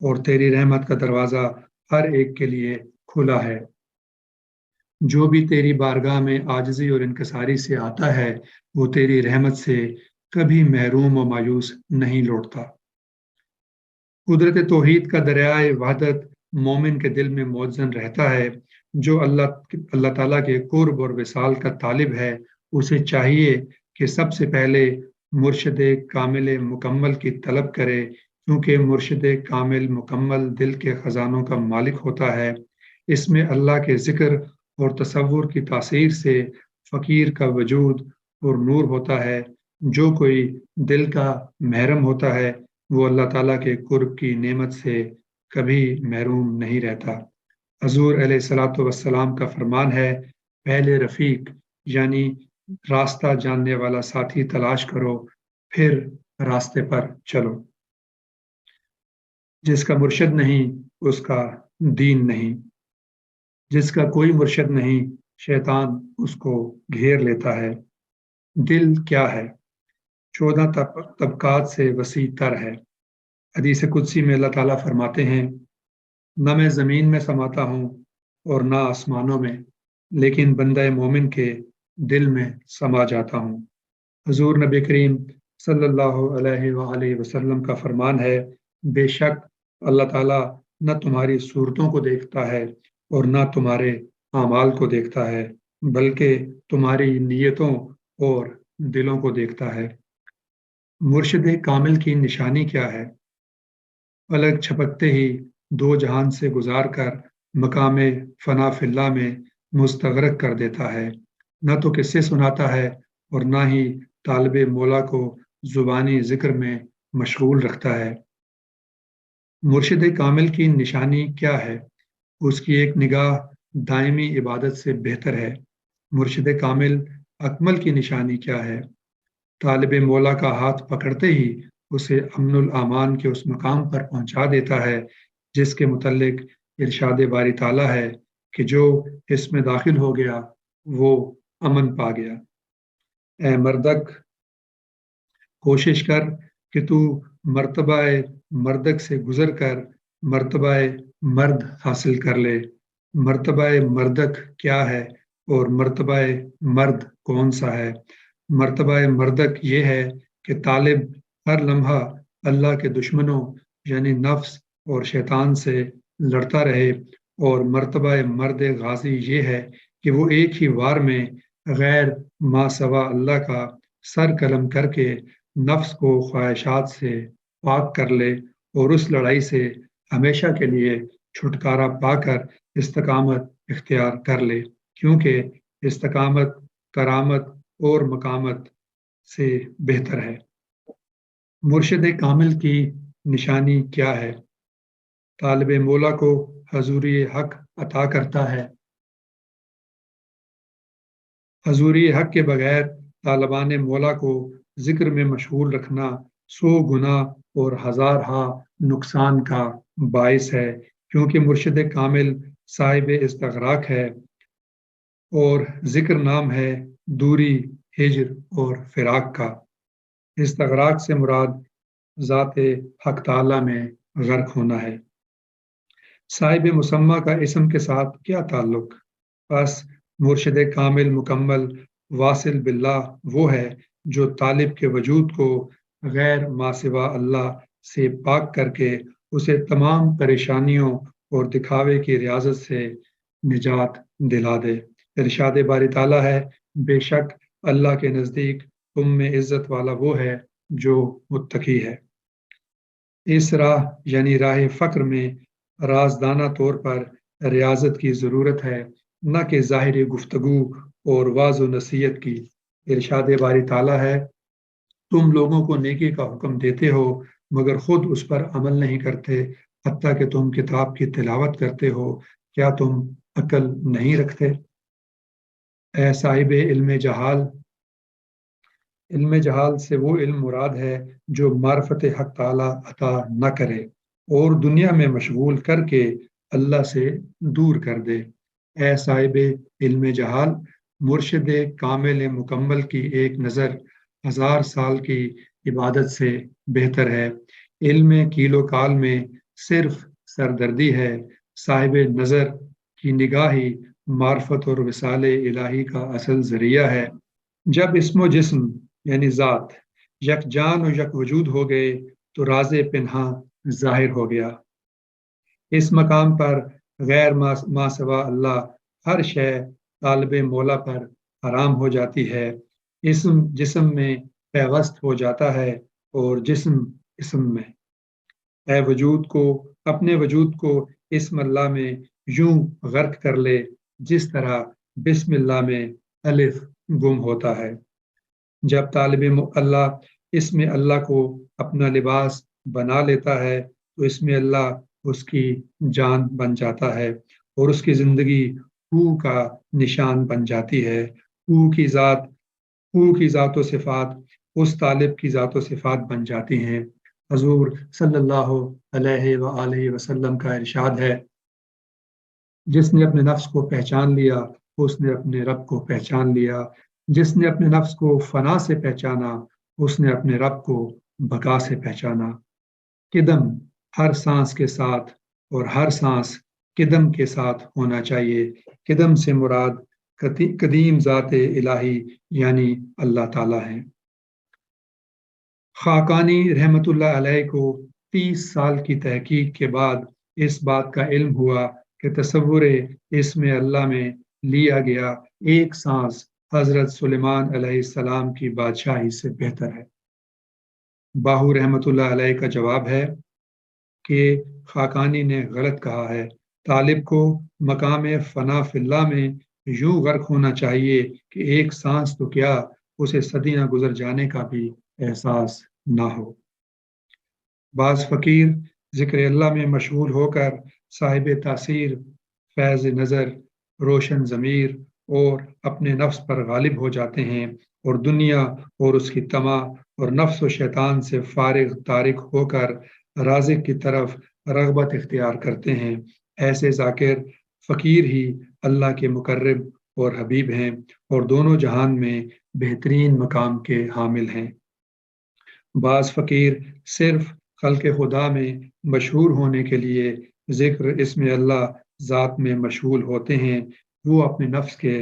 اور تیری رحمت کا دروازہ ہر ایک کے لیے کھلا ہے۔ جو بھی تیری بارگاہ میں عاجزی اور انکساری سے آتا ہے وہ تیری رحمت سے کبھی محروم و مایوس نہیں لوٹتا۔ قدرت توحید کا دریائے وحدت مومن کے دل میں موزن رہتا ہے۔ جو اللہ تعالیٰ کے قرب اور وصال کا طالب ہے اسے چاہیے کہ سب سے پہلے مرشد کامل مکمل کی طلب کرے، کیونکہ مرشد کامل مکمل دل کے خزانوں کا مالک ہوتا ہے۔ اس میں اللہ کے ذکر اور تصور کی تاثیر سے فقیر کا وجود اور نور ہوتا ہے۔ جو کوئی دل کا محرم ہوتا ہے وہ اللہ تعالیٰ کے قرب کی نعمت سے کبھی محروم نہیں رہتا۔ حضور علیہ الصلوۃ والسلام کا فرمان ہے، پہلے رفیق یعنی راستہ جاننے والا ساتھی تلاش کرو، پھر راستے پر چلو۔ جس کا مرشد نہیں اس کا دین نہیں، جس کا کوئی مرشد نہیں شیطان اس کو گھیر لیتا ہے۔ دل کیا ہے؟ 14 طبقات سے وسیع تر ہے۔ حدیث قدسی میں اللہ تعالیٰ فرماتے ہیں، نہ میں زمین میں سماتا ہوں اور نہ آسمانوں میں، لیکن بندہ مومن کے دل میں سما جاتا ہوں۔ حضور نبی کریم صلی اللہ علیہ وآلہ وسلم کا فرمان ہے، بے شک اللہ تعالیٰ نہ تمہاری صورتوں کو دیکھتا ہے اور نہ تمہارے اعمال کو دیکھتا ہے، بلکہ تمہاری نیتوں اور دلوں کو دیکھتا ہے۔ مرشد کامل کی نشانی کیا ہے؟ پلک چھپکتے ہی دو جہان سے گزار کر مقام فنا فی اللہ میں مستغرق کر دیتا ہے۔ نہ تو قصے سناتا ہے اور نہ ہی طالب مولا کو زبانی ذکر میں مشغول رکھتا ہے۔ مرشد کامل کی نشانی کیا ہے؟ اس کی ایک نگاہ دائمی عبادت سے بہتر ہے۔ مرشد کامل اکمل کی نشانی کیا ہے؟ طالب مولا کا ہاتھ پکڑتے ہی اسے امن الامان کے اس مقام پر پہنچا دیتا ہے جس کے متعلق ارشاد باری تعالیٰ ہے کہ جو اس میں داخل ہو گیا وہ امن پا گیا۔ اے مردک، کوشش کر کہ تو مرتبہ مردک سے گزر کر مرتبہ مرد حاصل کر لے۔ مرتبہ مردک کیا ہے اور مرتبہ مرد کون سا ہے؟ مرتبہ مردک یہ ہے کہ طالب ہر لمحہ اللہ کے دشمنوں یعنی نفس اور شیطان سے لڑتا رہے، اور مرتبہ مرد غازی یہ ہے کہ وہ ایک ہی وار میں غیر ما سوا اللہ کا سر قلم کر کے نفس کو خواہشات سے پاک کر لے اور اس لڑائی سے ہمیشہ کے لیے چھٹکارا پا کر استقامت اختیار کر لے، کیونکہ استقامت کرامت اور مقامت سے بہتر ہے۔ مرشد کامل کی نشانی کیا ہے؟ طالب مولا کو حضوری حق عطا کرتا ہے۔ حضوری حق کے بغیر طالبان مولا کو ذکر میں مشغول رکھنا 100 گنا اور ہزارہا نقصان کا باعث ہے، کیونکہ مرشد کامل صاحب استغراق ہے اور ذکر نام ہے دوری، ہجر اور فراق کا۔ استغراق سے مراد ذات حق تعالیٰ میں غرق ہونا ہے۔ صاحب مسمہ کا اسم کے ساتھ کیا تعلق؟ بس مرشد کامل مکمل واصل باللہ وہ ہے جو طالب کے وجود کو غیر ما سوا اللہ سے پاک کر کے اسے تمام پریشانیوں اور دکھاوے کی ریاضت سے نجات دلا دے۔ ارشاد باری تعالیٰ ہے، بے شک اللہ کے نزدیک تم میں عزت والا وہ ہے جو متقی ہے۔ اس راہ یعنی راہ فقر میں رازدانہ طور پر ریاضت کی ضرورت ہے، نہ کہ ظاہری گفتگو اور واعظ و نصیحت کی۔ ارشاد باری تعالیٰ ہے، تم لوگوں کو نیکی کا حکم دیتے ہو مگر خود اس پر عمل نہیں کرتے، حتیٰ کہ تم کتاب کی تلاوت کرتے ہو، کیا تم عقل نہیں رکھتے؟ اے صاحب علم جہال، علم جہال سے وہ علم مراد ہے جو معرفت حق تعالیٰ عطا نہ کرے اور دنیا میں مشغول کر کے اللہ سے دور کر دے۔ اے صاحب علم جہال، مرشد کامل مکمل کی ایک نظر 1000 سال کی عبادت سے بہتر ہے۔ علم کیل و کال میں صرف سردردی ہے، صاحب نظر کی نگاہی معرفت اور وصال الہی کا اصل ذریعہ ہے۔ جب اسم و جسم یعنی ذات یک جان و یک وجود ہو گئے تو راز پنہاں ظاہر ہو گیا۔ اس مقام پر غیر ما سوا اللہ ہر شے طالب مولا پر حرام ہو جاتی ہے۔ اسم جسم میں پیوست ہو جاتا ہے اور جسم اسم میں۔ اے وجود کو اپنے وجود کو اسم اللہ میں یوں غرق کر لے جس طرح بسم اللہ میں الف گم ہوتا ہے۔ جب طالب اللہ اسم اللہ کو اپنا لباس بنا لیتا ہے تو اسم اللہ اس کی جان بن جاتا ہے اور اس کی زندگی ہو کا نشان بن جاتی ہے۔ ہو کی ذات و صفات اس طالب کی ذات و صفات بن جاتی ہیں۔ حضور صلی اللہ علیہ وآلہ وسلم کا ارشاد ہے، جس نے اپنے نفس کو پہچان لیا اس نے اپنے رب کو پہچان لیا، جس نے اپنے نفس کو فنا سے پہچانا اس نے اپنے رب کو بقا سے پہچانا۔ قدم ہر سانس کے ساتھ اور ہر سانس قدم کے ساتھ ہونا چاہیے۔ قدم سے مراد قدیم ذات الہی یعنی اللہ تعالیٰ ہے۔ خاقانی رحمۃ اللہ علیہ کو 30 سال کی تحقیق کے بعد اس بات کا علم ہوا کہ تصور اسم اللہ میں لیا گیا ایک سانس حضرت سلیمان علیہ السلام کی بادشاہی سے بہتر ہے۔ باہو رحمۃ اللہ علیہ کا جواب ہے کہ خاقانی نے غلط کہا ہے، طالب کو مقام فنا فی اللہ میں یوں غرق ہونا چاہیے کہ ایک سانس تو کیا اسے صدیاں گزر جانے کا بھی احساس نہ ہو۔ بعض فقیر ذکر اللہ میں مشغول ہو کر صاحب تاثیر، فیض نظر، روشن ضمیر اور اپنے نفس پر غالب ہو جاتے ہیں اور دنیا اور اس کی طمع اور نفس و شیطان سے فارغ تارک ہو کر رازق کی طرف رغبت اختیار کرتے ہیں۔ ایسے ذاکر فقیر ہی اللہ کے مقرب اور حبیب ہیں اور دونوں جہان میں بہترین مقام کے حامل ہیں۔ بعض فقیر صرف خلق خدا میں مشہور ہونے کے لیے ذکر اسم اللہ ذات میں مشغول ہوتے ہیں۔ وہ اپنے نفس کے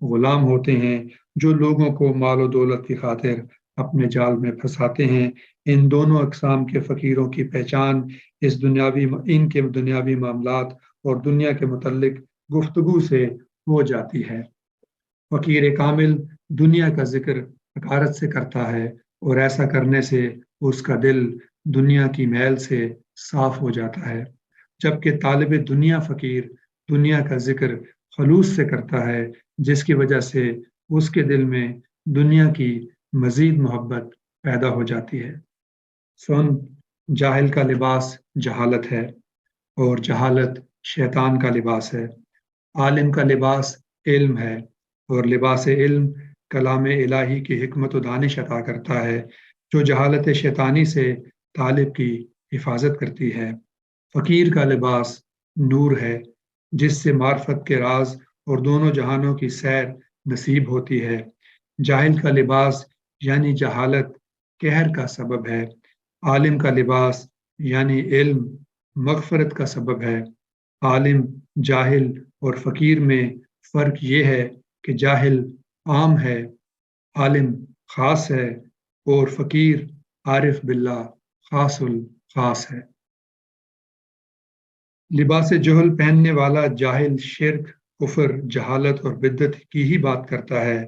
غلام ہوتے ہیں جو لوگوں کو مال و دولت کی خاطر اپنے جال میں پھنساتے ہیں۔ ان دونوں اقسام کے فقیروں کی پہچان ان کے دنیاوی معاملات اور دنیا کے متعلق گفتگو سے ہو جاتی ہے۔ فقیر کامل دنیا کا ذکر حقارت سے کرتا ہے اور ایسا کرنے سے اس کا دل دنیا کی میل سے صاف ہو جاتا ہے، جبکہ طالب دنیا فقیر دنیا کا ذکر خلوص سے کرتا ہے، جس کی وجہ سے اس کے دل میں دنیا کی مزید محبت پیدا ہو جاتی ہے۔ جاہل کا لباس جہالت ہے اور جہالت شیطان کا لباس ہے۔ عالم کا لباس علم ہے اور لباس علم کلام الہی کی حکمت و دانش عطا کرتا ہے جو جہالت شیطانی سے طالب کی حفاظت کرتی ہے۔ فقیر کا لباس نور ہے جس سے معرفت کے راز اور دونوں جہانوں کی سیر نصیب ہوتی ہے۔ جاہل کا لباس یعنی جہالت قہر کا سبب ہے۔ عالم کا لباس یعنی علم مغفرت کا سبب ہے۔ عالم، جاہل اور فقیر میں فرق یہ ہے کہ جاہل عام ہے، عالم خاص ہے اور فقیر عارف باللہ خاص الخاص ہے۔ لباس جہل پہننے والا جاہل شرک، کفر، جہالت اور بدعت کی ہی بات کرتا ہے۔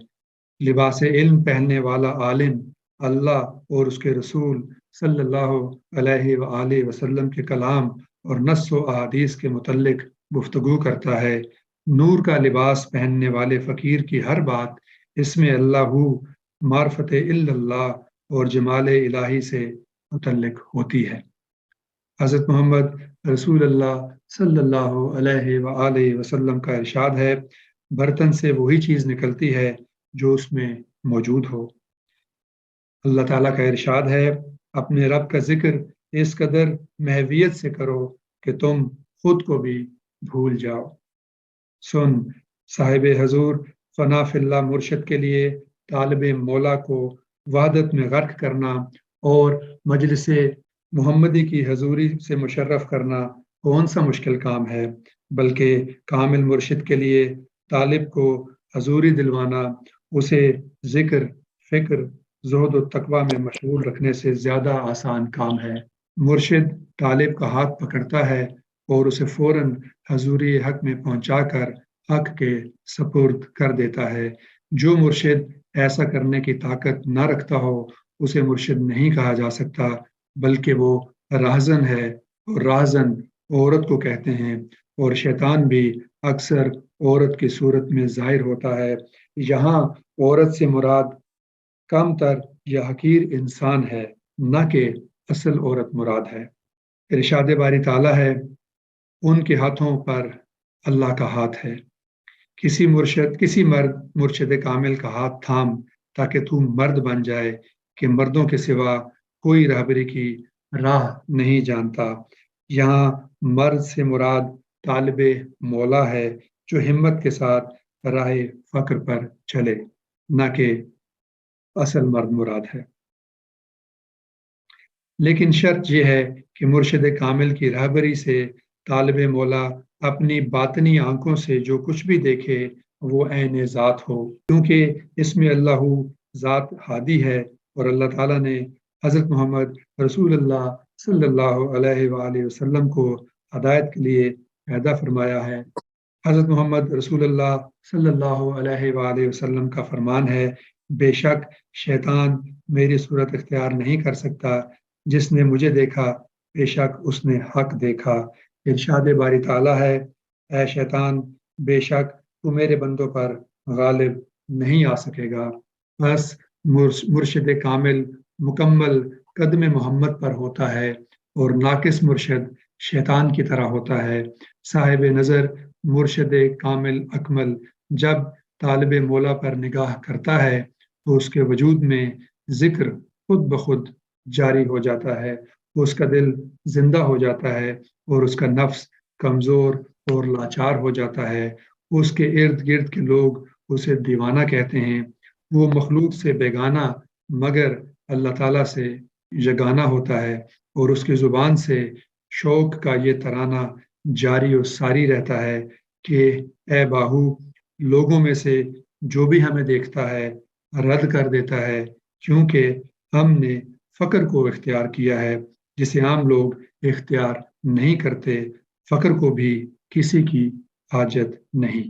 لباس علم پہننے والا عالم اللہ اور اس کے رسول صلی اللہ علیہ وآلہ وسلم کے کلام اور نص و احادیث کے متعلق گفتگو کرتا ہے۔ نور کا لباس پہننے والے فقیر کی ہر بات اسم اللہ، معرفت اللہ اور جمال الہی سے متعلق ہوتی ہے۔ حضرت محمد رسول اللہ صلی اللہ علیہ وآلہ وسلم کا ارشاد ہے، برتن سے وہی چیز نکلتی ہے جو اس میں موجود ہو۔ اللہ تعالیٰ کا ارشاد ہے، اپنے رب کا ذکر اس قدر محویت سے کرو کہ تم خود کو بھی بھول جاؤ۔ صاحب حضور فنا فی اللہ مرشد کے لیے طالب مولا کو وحدت میں غرق کرنا اور مجلس محمدی کی حضوری سے مشرف کرنا کون سا مشکل کام ہے، بلکہ کامل مرشد کے لیے طالب کو حضوری دلوانا اسے ذکر، فکر، زہد و تقوی میں مشغول رکھنے سے زیادہ آسان کام ہے۔ مرشد طالب کا ہاتھ پکڑتا ہے اور اسے فوراً حضوری حق میں پہنچا کر حق کے سپرد کر دیتا ہے۔ جو مرشد ایسا کرنے کی طاقت نہ رکھتا ہو اسے مرشد نہیں کہا جا سکتا، بلکہ وہ راہزن ہے، اور راہزن عورت کو کہتے ہیں، اور شیطان بھی اکثر عورت کی صورت میں ظاہر ہوتا ہے۔ یہاں عورت سے مراد کم تر یا حقیر انسان ہے، نہ کہ اصل عورت مراد ہے۔ ارشاد باری تعالیٰ ہے، ان کے ہاتھوں پر اللہ کا ہاتھ ہے۔ کسی مرد مرشد کامل کا ہاتھ تھام تاکہ تو مرد بن جائے کہ مردوں کے سوا کوئی رہبری کی راہ نہیں جانتا۔ یہاں مرد سے مراد طالب مولا ہے جو ہمت کے ساتھ راہ فقر پر چلے، نہ کہ اصل مرد مراد ہے۔ لیکن شرط یہ ہے کہ مرشد کامل کی رہبری سے طالب مولا اپنی باطنی آنکھوں سے جو کچھ بھی دیکھے وہ عین ذات ہو، کیونکہ اس میں اللہ ذات ہادی ہے، اور اللہ تعالیٰ نے حضرت محمد رسول اللہ صلی اللہ علیہ وآلہ وسلم کو ہدایت کے لیے پیدا فرمایا ہے۔ حضرت محمد رسول اللہ صلی اللہ علیہ وآلہ وسلم کا فرمان ہے، بے شک شیطان میری صورت اختیار نہیں کر سکتا، جس نے مجھے دیکھا بے شک اس نے حق دیکھا۔ ارشاد باری تعالیٰ ہے، اے شیطان بے شک تو میرے بندوں پر غالب نہیں آ سکے گا۔ بس مرشد کامل مکمل قدم محمد پر ہوتا ہے، اور ناقص مرشد شیطان کی طرح ہوتا ہے۔ صاحب نظر مرشد کامل اکمل جب طالب مولا پر نگاہ کرتا ہے تو اس کے وجود میں ذکر خود بخود جاری ہو جاتا ہے، اس کا دل زندہ ہو جاتا ہے، اور اس کا نفس کمزور اور لاچار ہو جاتا ہے۔ اس کے ارد گرد کے لوگ اسے دیوانہ کہتے ہیں۔ وہ مخلوق سے بیگانہ مگر اللہ تعالیٰ سے یگانہ ہوتا ہے، اور اس کی زبان سے شوق کا یہ ترانہ جاری و ساری رہتا ہے کہ اے باہو، لوگوں میں سے جو بھی ہمیں دیکھتا ہے رد کر دیتا ہے، کیونکہ ہم نے فقر کو اختیار کیا ہے جسے عام لوگ اختیار نہیں کرتے۔ فقر کو بھی کسی کی حاجت نہیں۔